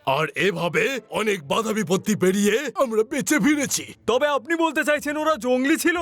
আর এভাবে অনেক বাধা বিপত্তি পেরিয়ে আমরা বেঁচে ফিরেছি। তবে আপনি বলতে চাইছেন ওরা জঙ্গলি ছিল?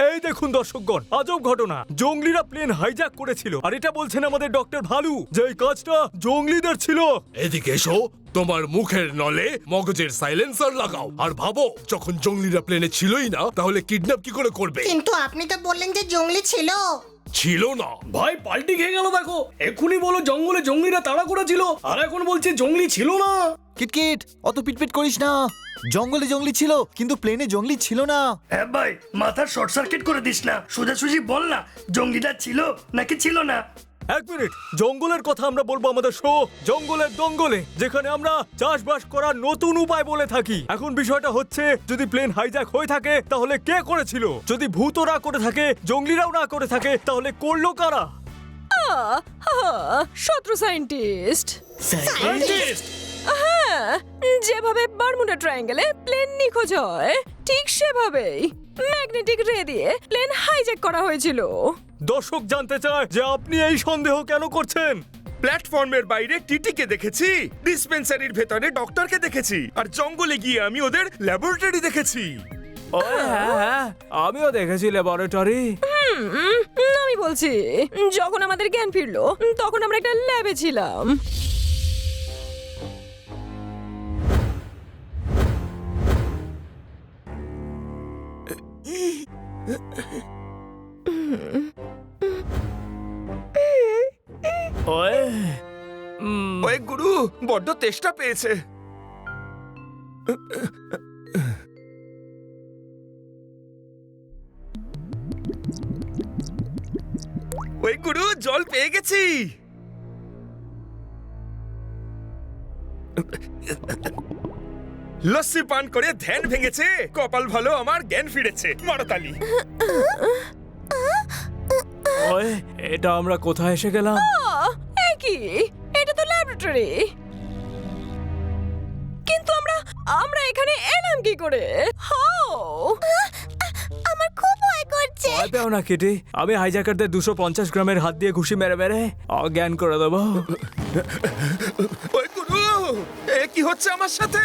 এই দেখুন দর্শকগণ, আজব ঘটনা, জঙ্গলিরা প্লেন হাইজ্যাক করেছিল, আর এটা বলছেন আমাদের ডক্টর ভালু যে এই কাজটা জঙ্গলিদের ছিল। এদিকে এসো, তোমার মুখের নলে মগজের সাইলেন্সার লাগাও আর ভাবো, যখন জঙ্গলিরা প্লেনে ছিলই না তাহলে কিডন্যাপ কি করে করবে? কিন্তু আপনি তো বললেন যে জঙ্গলি ছিল। ছিল না। ভাই পাল্টি খেয়ে গেল দেখো, এক্ষুনি বলো জঙ্গলে জঙ্গলিরা তাড়া করেছিল, আর এখন বলছে জঙ্গলি ছিল না। কিটকিট, অত পিটপিট করিস না। জঙ্গলে জঙ্গলি ছিল, কিন্তু প্লেনে জঙ্গলি ছিল না। হ্যাঁ ভাই, মাথার শর্ট সার্কিট করে দিস না, সোজাসুজি বল না জঙ্গিটা ছিল নাকি ছিল না। এক মিনিট, জঙ্গলের কথা আমরা বলবো আমাদের শো জঙ্গলের দঙ্গলে, যেখানে আমরা চাষবাস করার নতুন উপায় বলে থাকি। এখন বিষয়টা হচ্ছে, যদি প্লেন হাইজ্যাক হয়ে থাকে তাহলে কে করেছিল? যদি ভূতরা করে থাকে, জঙ্গলিরাও না করে থাকে, তাহলে করলো কারা? শত্রু সায়েন্টিস্ট। সায়েন্টিস্ট? হ্যাঁ, যেভাবে বারমুডা ট্রায়াঙ্গেলে প্লেন নিখোঁজ হয় ঠিক সেভাবেই ম্যাগনেটিক রে দিয়ে প্লেন হাইজ্যাক করা হয়েছিল। দর্শক জানতে চায় যে আপনি এই সন্দেহ কেন করছেন? প্ল্যাটফর্মের বাইরে টিটিকে দেখেছি, ডিসপেন্সারির ভেতরে ডক্টরকে দেখেছি, আর জঙ্গলে গিয়ে আমি ওদের ল্যাবরেটরি দেখেছি। হ্যাঁ, আমিও দেখেছি ল্যাবরেটরি। আমি বলছি, যখন আমাদের জ্ঞান ফিরলো তখন আমরা একটা ল্যাবে ছিলাম। ওই গুরু বড্ড তেষ্টা পেয়েছে। ওই গুরু, জল পেয়ে গেছি। লস্যি পান করে ধ্যান ভেঙেছে, কপাল ভালো আমার, জ্ঞান ফিরেছে। মারতালি। ওই, এটা আমরা কোথায় এসে গেলাম? কি, এটা তো ল্যাবরেটরি, কিন্তু আমরা এখানে এলাম কি করে? আমার খুব ভয় করছে। ভয় পেও না কিটি, আমি হাইজ্যাকারদের 250 গ্রামের হাত দিয়ে ঘুষি মেরে মেরে অজ্ঞান করে দেবো। ওই গুরু, এ কি হচ্ছে আমার সাথে?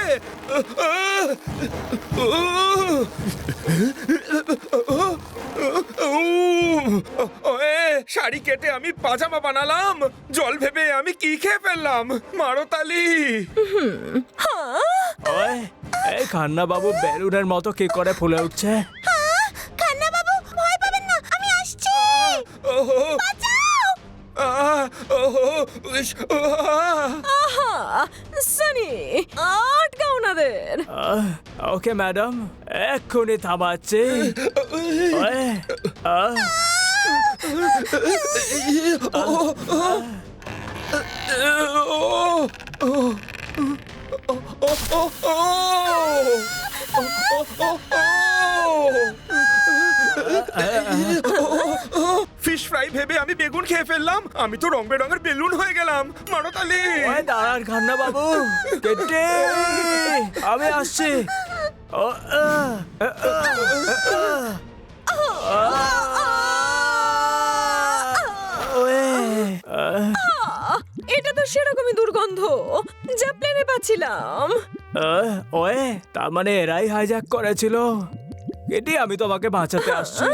শাড়ি কেটে আমি পাজামা বানালাম, জল ভেবে আমি কি খেয়ে ফেললাম। মারতালি। ওই, এই খান্না বাবু বেলুনের মতো কি করে ফুলে উঠছে? খান্না বাবু, ভয় পাবেন না, আমি আসছি। সানি, আটকা ওনাদের। ওকে ম্যাডাম, এক্ষুনি থামাচ্ছি। ওই, ফিশ ফ্রাই ভেবে আমি বেগুন খেয়ে ফেললাম, আমি তো রং বেরঙের বেলুন হয়ে গেলাম। মারতালি। ওই দাঁড়ান খান্না বাবু, কেটে আমি আসছি। এটা তো সেরকমই দুর্গন্ধ যা প্লেনে পাচ্ছিলাম। ওয়ে, তার মানে এরাই হাইজ্যাক করেছিল। কেটি, আমি তোমাকে বাঁচাতে আসছি।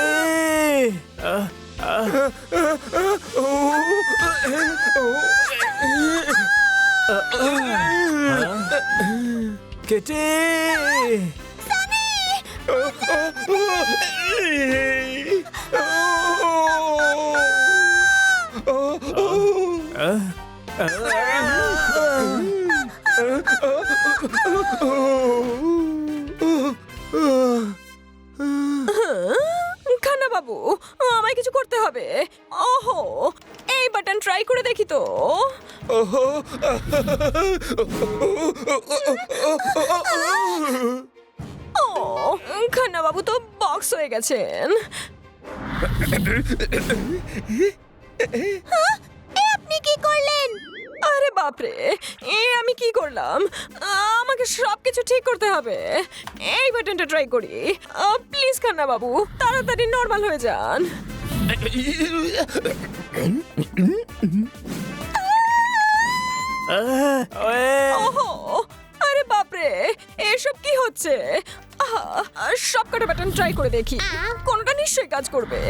কেটি, কেটি, খান্না বাবু, আমায় কিছু করতে হবে। ওহো, এই বাটন ট্রাই করে দেখি তো। ও, খান্না বাবু তো বক্স হয়ে গেছেন। বাপরে, আমি কি করলাম? আমাকে সবকিছু ঠিক করতে হবে। এই বাটনটা ট্রাই করি। প্লিজ খান্না বাবু, তাড়াতাড়ি নর্মাল হয়ে যান। ওহো, আরে বাপরে, এসব কি হচ্ছে? সব কটা বাটন ট্রাই করে দেখি, কোনটা নিশ্চয়ই কাজ করবে।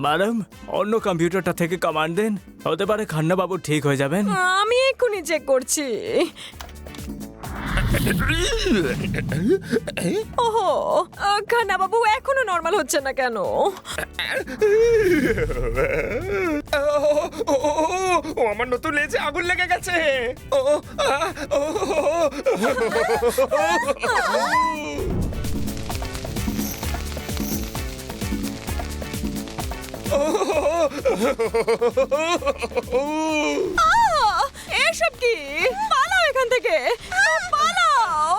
ম্যাডাম, অন্য কম্পিউটারটা থেকে কমান্ড দেন, হতে পারে খান্না বাবু ঠিক হয়ে যাবেন। আমি এক্ষুনি চেক করছি। ওহো, খান্না বাবু এখনো নর্মাল হচ্ছে না কেন? ও আমার নতুন লেজে আগুন লেগে গেছে। ও এসব কি? পালাও এখান থেকে, পালাও।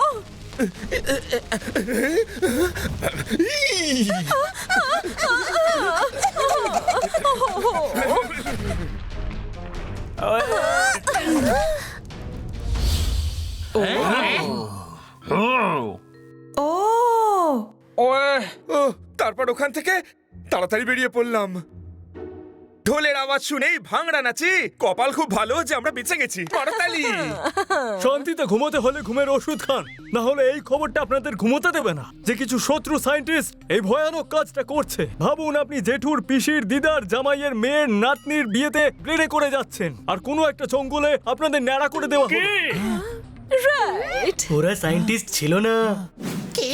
ও তারপর ওখান থেকে তাড়াতাড়ি বেরিয়ে পড়লাম। ঢোলের আওয়াজ শুনেই ভাঙড়া নাচি। কপাল খুব ভালো যে আমরা বেঁচে গেছি। করতালি। শান্তিতে ঘুমোতে হলে ঘুমের ওষুধ খান, না হলে এই খবরটা আপনাদের ঘুমোতে দেবে না যে কিছু শত্রু সায়েন্টিস্ট এই ভয়ানক কাজটা করছে। ভাবুন, আপনি জেঠুর, পিসির, দিদার, জামাইয়ের মেয়ের, নাতনির বিয়েতে প্লেনে করে যাচ্ছেন, আর কোনো একটা জঙ্গলে আপনাদের ন্যাড়া করে দেওয়া হলো। রাইট। ওরা সায়েন্টিস্ট ছিল না। কি?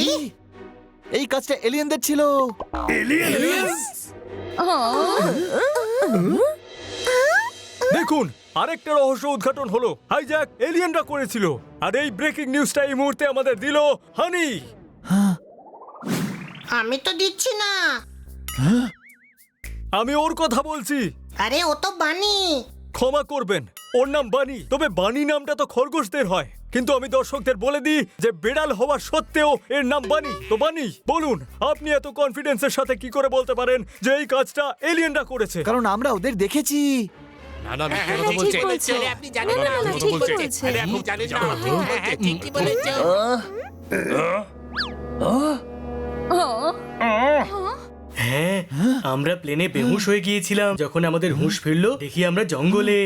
এই কাজটা এলিয়েনদের ছিল। দেখুন, আরেকটা রহস্য উদ্ঘাটন হলো। হাইজ্যাক এলিয়েনরা করেছিল। আর এই ব্রেকিং নিউজটা এই মুহূর্তে আমাদের দিল হানি। আমি তো দিচ্ছি না। আমি ওর কথা বলছি। আরে ও তো বানি। ক্ষমা করবেন, ওর নাম বানি। তবে বানি নামটা তো খরগোশদের হয়, কিন্তু আমি দর্শকদের বলে দিই যে বেড়াল হওয়ার সত্ত্বেও এর নাম বানি। তো বানি, বলুন, আপনি এত কনফিডেন্সের সাথে কি করে বলতে পারেন যে এই কাজটা এলিয়েনরা করেছে? কারণ আমরা ওদের দেখেছি। না না, মিথ্যে কথা বলছে। আপনি জানেন না, মিথ্যে কথা বলছে। আরে আপনি জানেন না, ঠিকই বলেছে। হ্যাঁ, আমরা প্লেনে বেহুশ হয়ে গিয়েছিলাম। যখন আমাদের হুঁশ ফিরলো, দেখি আমরা জঙ্গলে।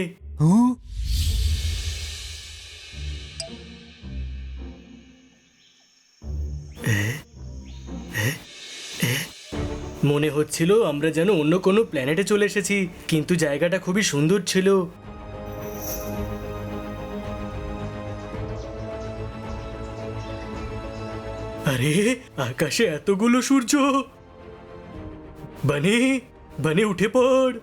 মনে হচ্ছিল আমরা যেন অন্য কোনো প্ল্যানেটে চলে এসেছি, কিন্তু জায়গাটা খুবই সুন্দর ছিল। আরে, আকাশে এতগুলো সূর্য। বানি, বানি উঠে পড়।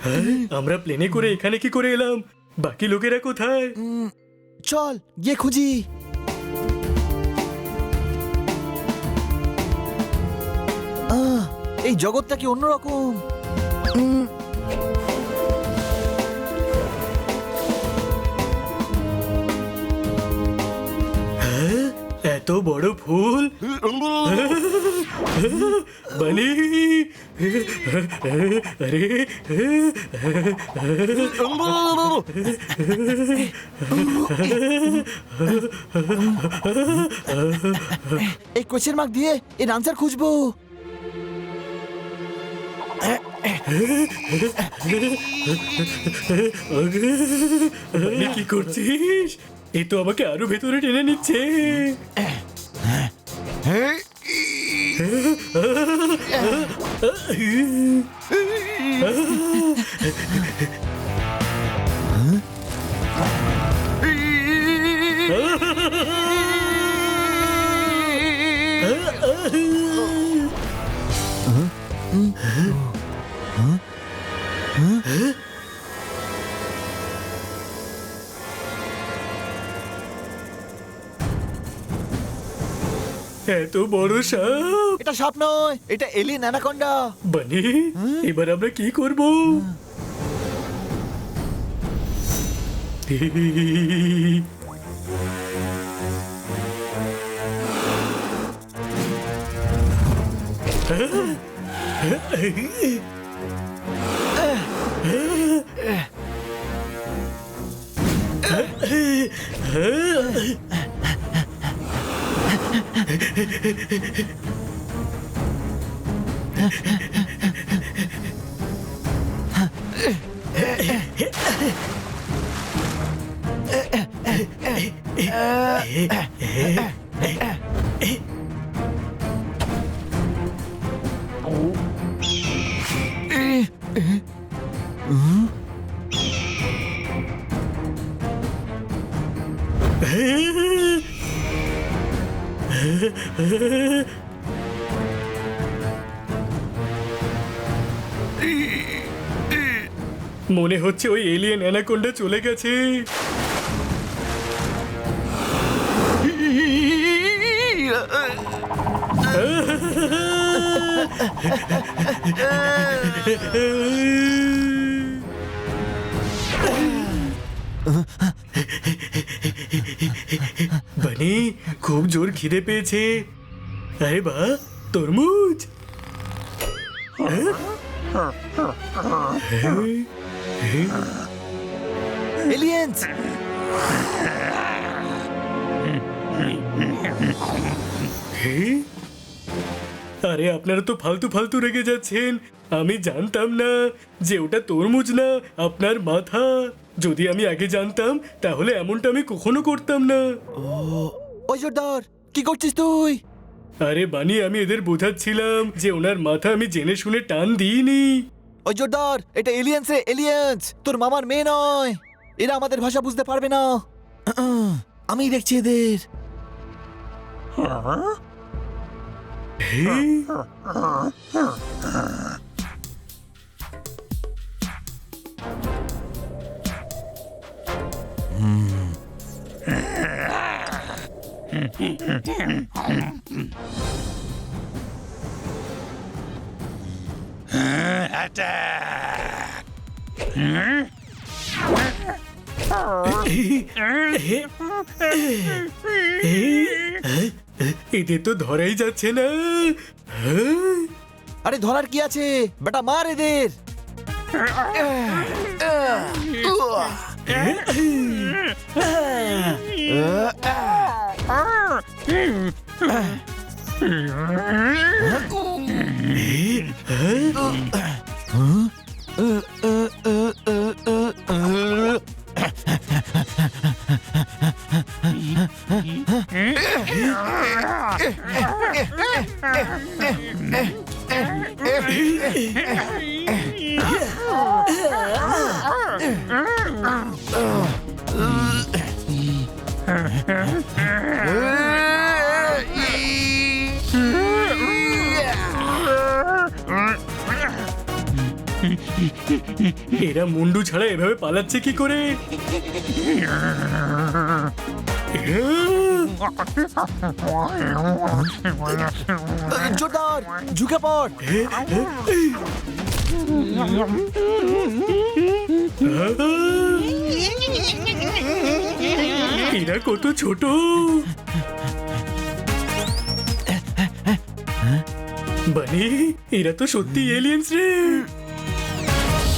হ্যাঁ, আমরা প্লেনে করে এখানে কি করে এলাম? বাকি লোকেরা কোথায়? চল গিয়ে খুঁজি। এই জগৎটা কি অন্যরকম? হ্যাঁ, এত বড় ফুল। বানি, আরে, এই কোয়েশ্চেন মার্ক দিয়ে এর আনসার খুঁজবো। বানি, কি করছিস? এ তো আমাকে আরো ভেতরে টেনে নিচ্ছে। এত বড় সাপ। এটা সাপ নয়, এটা এলিয়েন অ্যানাকোন্ডা। বানি, এবার আমরা কি করব? মনে হচ্ছে ওই এলিয়েন অ্যানাকোন্ডা চলে গেছে। বানি, খুব জোর খিদে পেয়েছে। আরে বাহ, তরমুজ। এলিয়েন্স! আরে আপনারা তো ফালতু ফালতু রেগে যাচ্ছেন। আমি জানতাম না যে ওটা তরমুজ না, আপনার মাথা। যদি আমি আগে জানতাম তাহলে এমনটা আমি কখনো করতাম না। ওই জোরদার, কি করছিস তুই? আরে বানি, আমি এদের বোঝাচ্ছিলাম যে ওনার মাথা আমি জেনে শুনে টান দিইনি। ওই জোরদার, এটা এলিয়েন্স রে, এলিয়েন্স! তোর মামার মেয়ে নয়। এরা আমাদের ভাষা বুঝতে পারবে না। আমি দেখছি এদের। এদের তো ধরাই যাচ্ছে না। আরে ধরার কি আছে, বেটা মার এদের। এরা মুন্ডু ছাড়া এভাবে পালাচ্ছে কি করে? জোরদার, ঝুঁকে পড়। এরা কত ছোট! বানি, এরা তো সত্যি এলিয়েন্স রে।